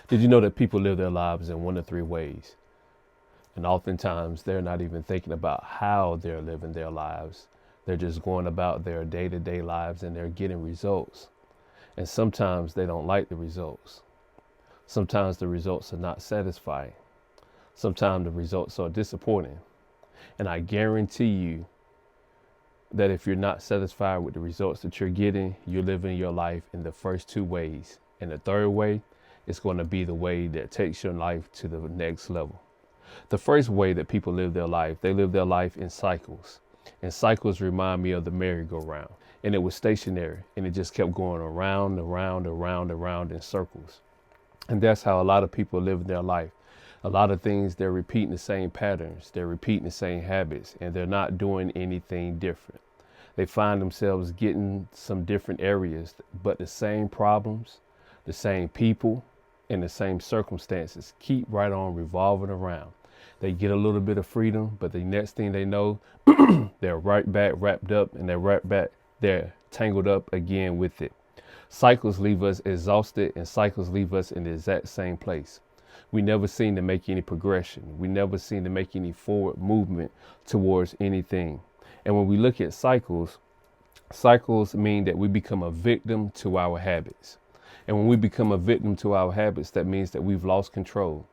Did you know that people live their lives in one of three ways? And oftentimes they're not even thinking about how they're living their lives. They're just going about their day to day lives and they're getting results. And sometimes they don't like the results. Sometimes the results are not satisfying. Sometimes the results are disappointing. And I guarantee you that if you're not satisfied with the results that you're getting, you're living your life in the first two ways. And the third way is going to be the way that takes your life to the next level. The first way that people live their life, they live their life in cycles. And cycles remind me of the merry-go-round. And it was stationary and it just kept going around, around, around, around in circles. And that's how a lot of people live their life. A lot of things, they're repeating the same patterns, they're repeating the same habits, and they're not doing anything different. They find themselves getting some different areas, but the same problems, the same people, and the same circumstances keep right on revolving around. They get a little bit of freedom, but the next thing they know, they're right back wrapped up and they're tangled up again with it. Cycles leave us exhausted and cycles leave us in the exact same place. We never seem to make any progression. We never seem to make any forward movement towards anything. And when we look at cycles, cycles mean that we become a victim to our habits. And when we become a victim to our habits, that means that we've lost control.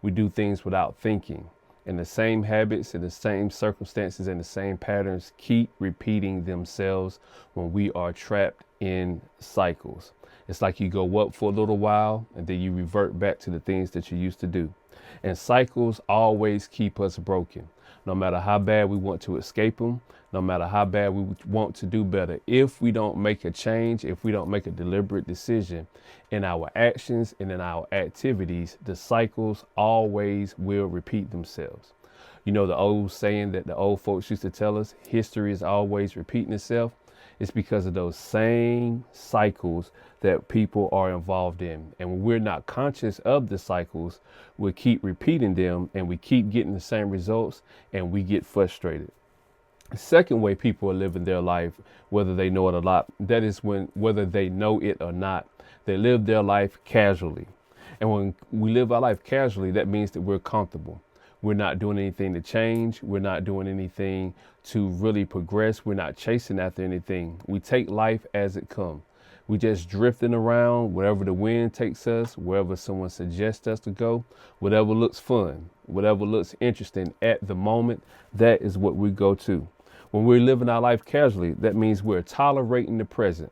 We do things without thinking. And the same habits and the same circumstances and the same patterns keep repeating themselves when we are trapped in cycles. It's like you go up for a little while and then you revert back to the things that you used to do. And cycles always keep us broken. No matter how bad we want to escape them, no matter how bad we want to do better, if we don't make a change, if we don't make a deliberate decision in our actions and in our activities, the cycles always will repeat themselves. You know, the old saying that the old folks used to tell us, history is always repeating itself. It's because of those same cycles that people are involved in. And when we're not conscious of the cycles, we keep repeating them and we keep getting the same results and we get frustrated. The second way people are living their life, whether they know it or not, that is whether they know it or not, they live their life casually. And when we live our life casually, that means that we're comfortable. We're not doing anything to change. We're not doing anything to really progress. We're not chasing after anything. We take life as it comes. We just drifting around wherever the wind takes us, wherever someone suggests us to go, whatever looks fun, whatever looks interesting at the moment, that is what we go to. When we're living our life casually, that means we're tolerating the present.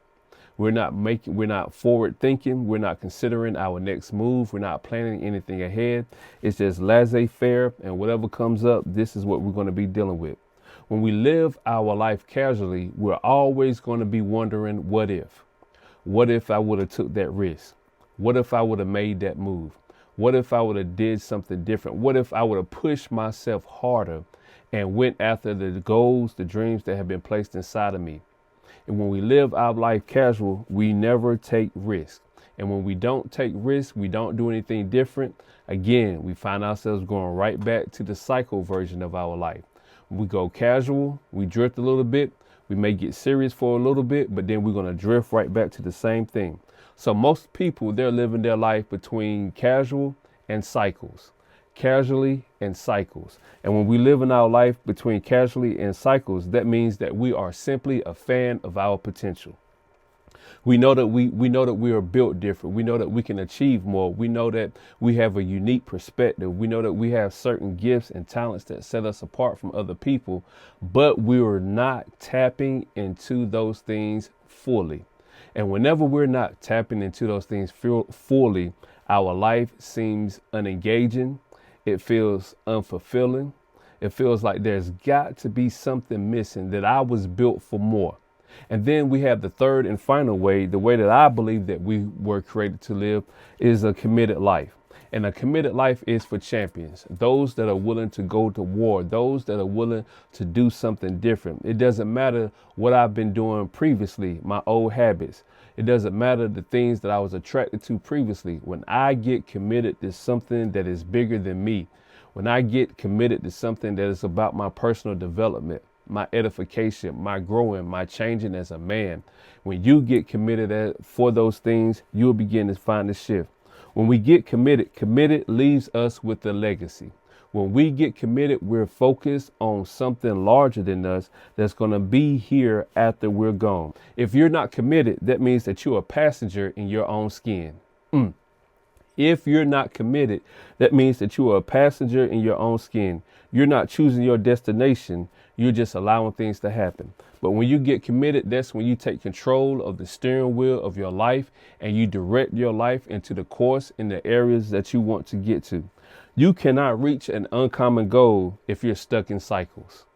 We're not forward thinking. We're not considering our next move. We're not planning anything ahead. It's just laissez-faire, and whatever comes up, this is what we're going to be dealing with. When we live our life casually, we're always going to be wondering, what if? What if I would have took that risk? What if I would have made that move? What if I would have did something different? What if I would have pushed myself harder and went after the goals, the dreams that have been placed inside of me? And when we live our life casual, we never take risks. And when we don't take risks, we don't do anything different. Again, we find ourselves going right back to the cycle version of our life. We go casual, we drift a little bit, we may get serious for a little bit, but then we're going to drift right back to the same thing. So most people, they're living their life between casual and cycles. Casually and cycles. And when we live in our life between casually and cycles, that means that we are simply a fan of our potential. We know that we are built different. We know that we can achieve more. We know that we have a unique perspective. We know that we have certain gifts and talents that set us apart from other people, but we are not tapping into those things fully. And whenever we're not tapping into those things fully, our life seems unengaging. It feels unfulfilling. It feels like there's got to be something missing, that I was built for more. And then we have the third and final way, the way that I believe that we were created to live, is a committed life. And a committed life is for champions, those that are willing to go to war, those that are willing to do something different. It doesn't matter what I've been doing previously, my old habits. It doesn't matter the things that I was attracted to previously. When I get committed to something that is bigger than me, when I get committed to something that is about my personal development, my edification, my growing, my changing as a man, when you get committed for those things, you'll begin to find a shift. When we get committed, committed leaves us with a legacy. When we get committed, we're focused on something larger than us that's going to be here after we're gone. If you're not committed, that means that you're a passenger in your own skin. If you're not committed, that means that you are a passenger in your own skin. You're not choosing your destination. You're just allowing things to happen. But when you get committed, that's when you take control of the steering wheel of your life and you direct your life into the course in the areas that you want to get to. You cannot reach an uncommon goal if you're stuck in cycles.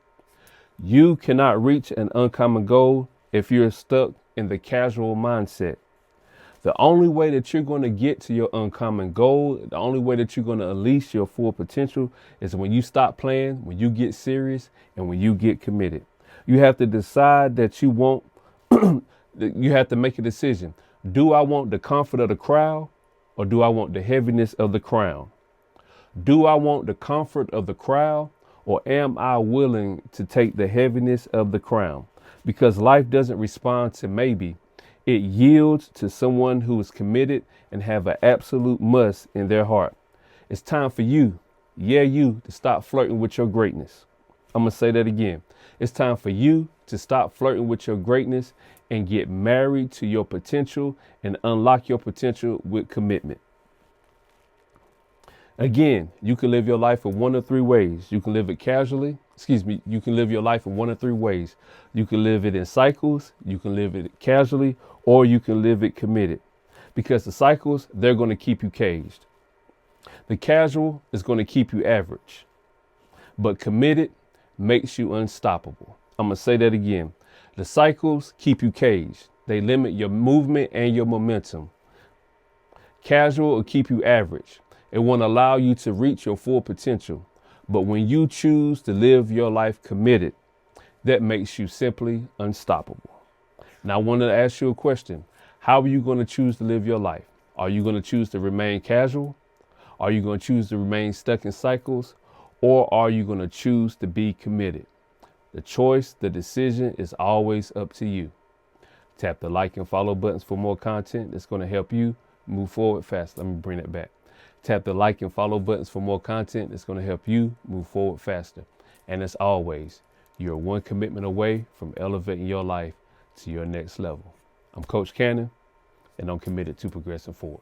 You cannot reach an uncommon goal if you're stuck in the casual mindset. The only way that you're going to get to your uncommon goal, the only way that you're going to unleash your full potential is when you stop playing, when you get serious, and when you get committed. You have to decide that you want, you have to make a decision. Do I want the comfort of the crowd or do I want the heaviness of the crown? Do I want the comfort of the crowd or am I willing to take the heaviness of the crown? Because life doesn't respond to maybe. It yields to someone who is committed and have an absolute must in their heart. It's time for you, you, to stop flirting with your greatness. I'm going to say that again. It's time for you to stop flirting with your greatness and get married to your potential and unlock your potential with commitment. Again, you can live your life in one of three ways. You can live it casually. You can live your life in one of three ways. You can live it in cycles. You can live it casually, or you can live it committed. Because the cycles, they're going to keep you caged. The casual is going to keep you average. But committed makes you unstoppable. I'm going to say that again. The cycles keep you caged. They limit your movement and your momentum. Casual will keep you average. It won't allow you to reach your full potential. But when you choose to live your life committed, that makes you simply unstoppable. Now, I want to ask you a question. How are you going to choose to live your life? Are you going to choose to remain casual? Are you going to choose to remain stuck in cycles? Or are you going to choose to be committed? The choice, the decision is always up to you. Tap the like and follow buttons for more content that's going to help you move forward fast. Let me bring it back. Tap the like and follow buttons for more content that's going to help you move forward faster. And as always, you're one commitment away from elevating your life to your next level. I'm Coach Cannon, and I'm committed to progressing forward.